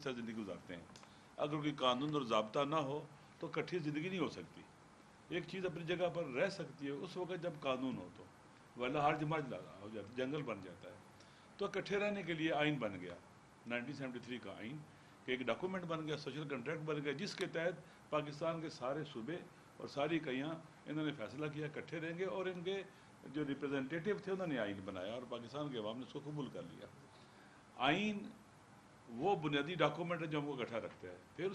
से ज़िंदगी गुजारते हैं। अगर कोई कानून और ज़ाब्ता ना हो तो कट्ठी ज़िंदगी नहीं हो सकती। एक चीज़ अपनी जगह पर रह सकती है उस वक्त जब कानून हो, तो वरना हर जमात हो जाती, जंगल बन जाता है। तो इकट्ठे रहने के लिए आइन बन गया 1973 का आइन, कि एक डॉक्यूमेंट बन गया, सोशल कंट्रैक्ट बन गया, जिसके तहत पाकिस्तान के सारे सूबे और सारी इकाइयाँ इन्होंने फैसला किया इकट्ठे रहेंगे, और इनके जो रिप्रेजेंटेटिव थे उन्होंने आइन बनाया और पाकिस्तान के अवाम ने उसको कबूल कर लिया। आइन वो बुनियादी डॉक्यूमेंट है जो हमको इकट्ठा रखता है। फिर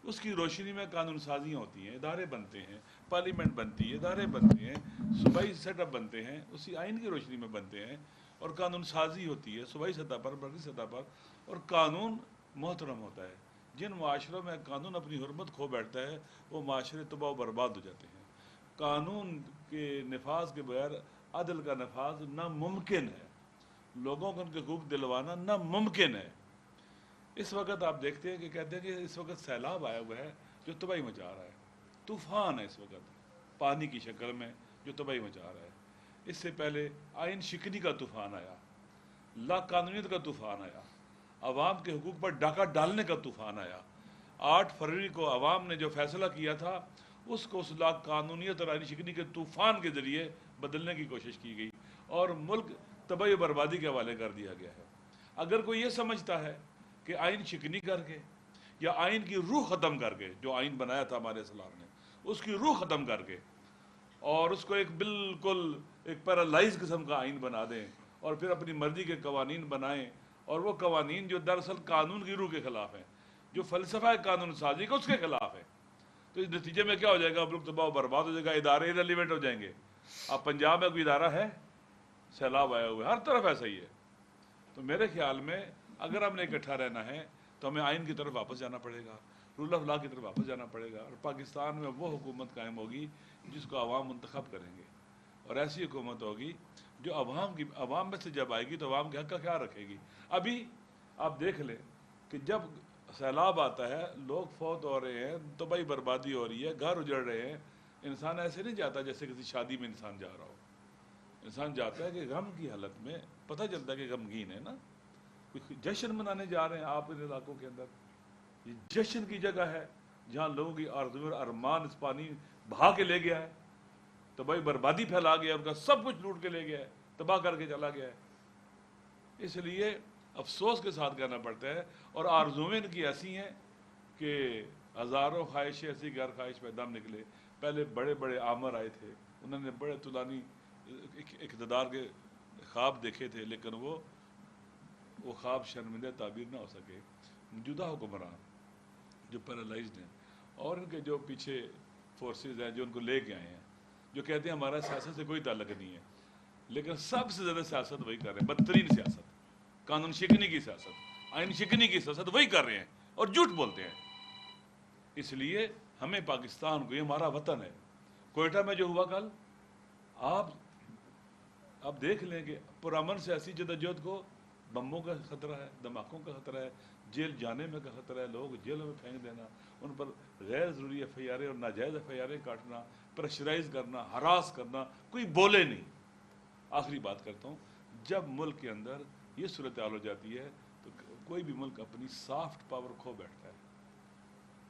उसकी रोशनी में कानून साजियाँ होती हैं, इदारे बनते हैं, पार्लियामेंट बनती है, इदारे बनते हैं, सूबाई सेटअप बनते हैं, उसी आइन की रोशनी में बनते हैं, और कानून साजी होती है सूबाई सतह पर, मरकज़ी सतह पर, और कानून मोहतरम होता है। जिन माशरों में कानून अपनी हुर्मत खो बैठता है वो माशरे तबाह बर्बाद हो जाते हैं। कानून के नफाज के बगैर अदल का नफाज नामुमकिन है, लोगों को उनके हकूक़ दिलवाना नामुमकिन है। इस वक्त आप देखते हैं कि कहते हैं कि इस वक्त सैलाब आया हुआ है जो तबाही मचा रहा है, तूफ़ान है इस वक्त पानी की शक्ल में जो तबाही मचा रहा है। इससे पहले आइन शिकनी का तूफ़ान आया, लाकानूनियत का तूफ़ान आया, अवाम के हकूक़ पर डाका डालने का तूफ़ान आया। 8 फरवरी को अवाम ने जो फैसला किया था उसको उस लाकानूनियत और आइन शिकनी के तूफ़ान के ज़रिए बदलने की कोशिश की गई और मुल्क तबाही बर्बादी के हवाले कर दिया गया है। अगर कोई ये समझता है कि आइन शिकनी करके या आइन की रूह ख़त्म करके, जो आइन बनाया था हमारे इस्लाम ने, उसकी रूह ख़त्म करके और उसको एक बिल्कुल एक पैरालाइज किस्म का आइन बना दें और फिर अपनी मर्जी के कवानीन बनाएं, और वो कवानीन जो दरअसल कानून की रूह के ख़िलाफ़ हैं, जो फ़लसफ़ा कानून साजी का उसके ख़िलाफ़ है, तो इस नतीजे में क्या हो जाएगा? मुल्क तबाह बर्बाद हो जाएगा, इदारे इररिलेवेंट हो जाएंगे। अब पंजाब में कोई इदारा है? सैलाब आया हुआ है, हर तरफ ऐसा ही है। तो मेरे ख्याल में अगर हमने इकट्ठा रहना है तो हमें आइन की तरफ वापस जाना पड़ेगा, रूल ऑफ लॉ की तरफ वापस जाना पड़ेगा, और पाकिस्तान में वो हुकूमत कायम होगी जिसको अवाम मुंतखब करेंगे, और ऐसी हुकूमत होगी जो अवाम में से जब आएगी तो अवाम के हक़ का ख्याल रखेगी। अभी आप देख लें कि जब सैलाब आता है, लोग फौत हो रहे हैं, तबाही बर्बादी हो रही है, घर उजड़ रहे हैं, इंसान ऐसे नहीं जाता जैसे किसी शादी में इंसान जा रहा हो। इंसान जाता है कि गम की हालत में, पता चलता है कि गमगीन है ना, जश्न मनाने जा रहे हैं। आप इन इलाकों के अंदर ये जश्न की जगह है जहाँ लोगों की आरज़ू और अरमान इस पानी बहा के ले गया है, तबाही बर्बादी फैला गया, उनका सब कुछ लूट के ले गया है, तबाह करके चला गया है। इसलिए अफसोस के साथ कहना पड़ता है, और आरज़ुएं इनकी ऐसी हैं कि हज़ारों ख्वाहिशें ऐसी गैर ख्वाहिश पैदा निकले। पहले बड़े बड़े आमर आए थे, उन्होंने बड़े तुलानी इक़्तिदार के ख्वाब देखे थे, लेकिन वो ख्वाब शर्मिंदा ताबीर ना हो सके। मौजूदा हुक्मरान जो पैरालाइज्ड हैं और इनके जो पीछे फोर्सेस हैं जो उनको ले के आए हैं, जो कहते हैं हमारा सियासत से कोई ताल्लुक नहीं है, लेकिन सबसे ज़्यादा सियासत वही कर रहे हैं, बदतरीन सियासत, कानून शिकनी की सियासत, आइन शिकनी की सियासत वही कर रहे हैं और झूठ बोलते हैं। इसलिए हमें पाकिस्तान को, ये हमारा वतन है। कोयटा में जो हुआ कल, आप देख लें कि पुरअमन सियासी जदोजहद को बम्बों का खतरा है, धमाकों का खतरा है, जेल जाने में का खतरा है, लोग जेलों में फेंक देना, उन पर गैर ज़रूरी FIR और नाजायज़ FIR काटना, प्रेशराइज करना, हरास करना, कोई बोले नहीं। आखिरी बात करता हूँ, जब मुल्क के अंदर ये सूरत हाल हो जाती है तो कोई भी मुल्क अपनी सॉफ्ट पावर खो बैठता है।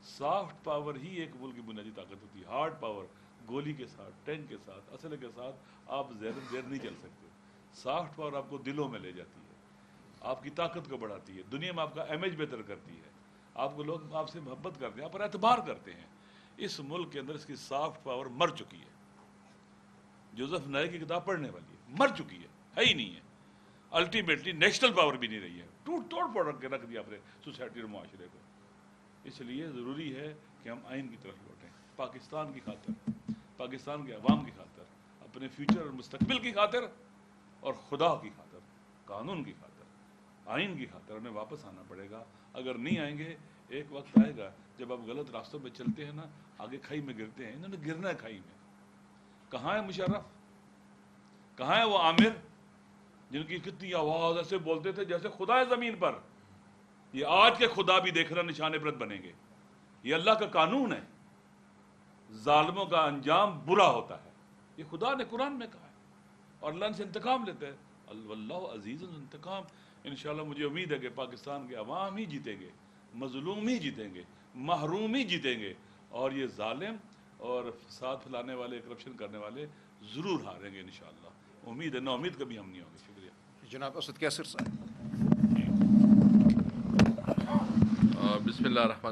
सॉफ्ट पावर ही एक मुल्क की बुनियादी ताकत होती है। हार्ड पावर, गोली के साथ, टैंक के साथ, असले के साथ आप देर नहीं चल सकते। सॉफ्ट पावर आपको दिलों में ले जाती है, आपकी ताकत को बढ़ाती है, दुनिया में आपका इमेज बेहतर करती है, आपको लोग आपसे मोहब्बत करते हैं, आप पर एतबार करते हैं। इस मुल्क के अंदर इसकी सॉफ्ट पावर मर चुकी है। जोसेफ नाई की किताब पढ़ने वाली है, मर चुकी है ही नहीं है। अल्टीमेटली नेशनल पावर भी नहीं रही है, टूट तोड़ फोड़ के रख दिया अपने सोसाइटी और माशरे को। इसलिए ज़रूरी है कि हम आइन की तरफ लौटें, पाकिस्तान की खातिर, पाकिस्तान के अवाम की खातिर, अपने फ्यूचर और मुस्तकबिल की खातिर, और खुदा की खातिर, कानून की खातिर, आइन की खातिर हमें वापस आना पड़ेगा। अगर नहीं आएंगे, एक वक्त आएगा जब आप गलत रास्तों पे चलते हैं ना, आगे खाई में गिरते हैं। इन्होंने गिरना है खाई में। कहाँ है मुशर्रफ, कहाँ है वो आमिर जिनकी कितनी आवाज़ ऐसे बोलते थे जैसे खुदा है ज़मीन पर? ये आज के खुदा भी देखना निशान इबरत बनेंगे। ये अल्लाह का कानून है, जालिमों का अंजाम बुरा होता है, ये खुदा ने कुरान में कहा है, और अल्लाह से इंतकाम लेते हैं। अल्लाह अजीज़ुल इंतकाम। इंशाअल्लाह मुझे उम्मीद है कि पाकिस्तान के अवाम ही जीतेंगे, مظلوم ہی جیتیں گے، محروم ہی جیتیں گے، اور یہ ظالم اور فساد پھیلانے والے، کرپشن کرنے والے ضرور ہاریں گے انشاءاللہ. امید ہے، نا امید کبھی ہم نہیں ہوں گے. شکریہ جناب اسد کیسر صاحب. بسم اللہ الرحمن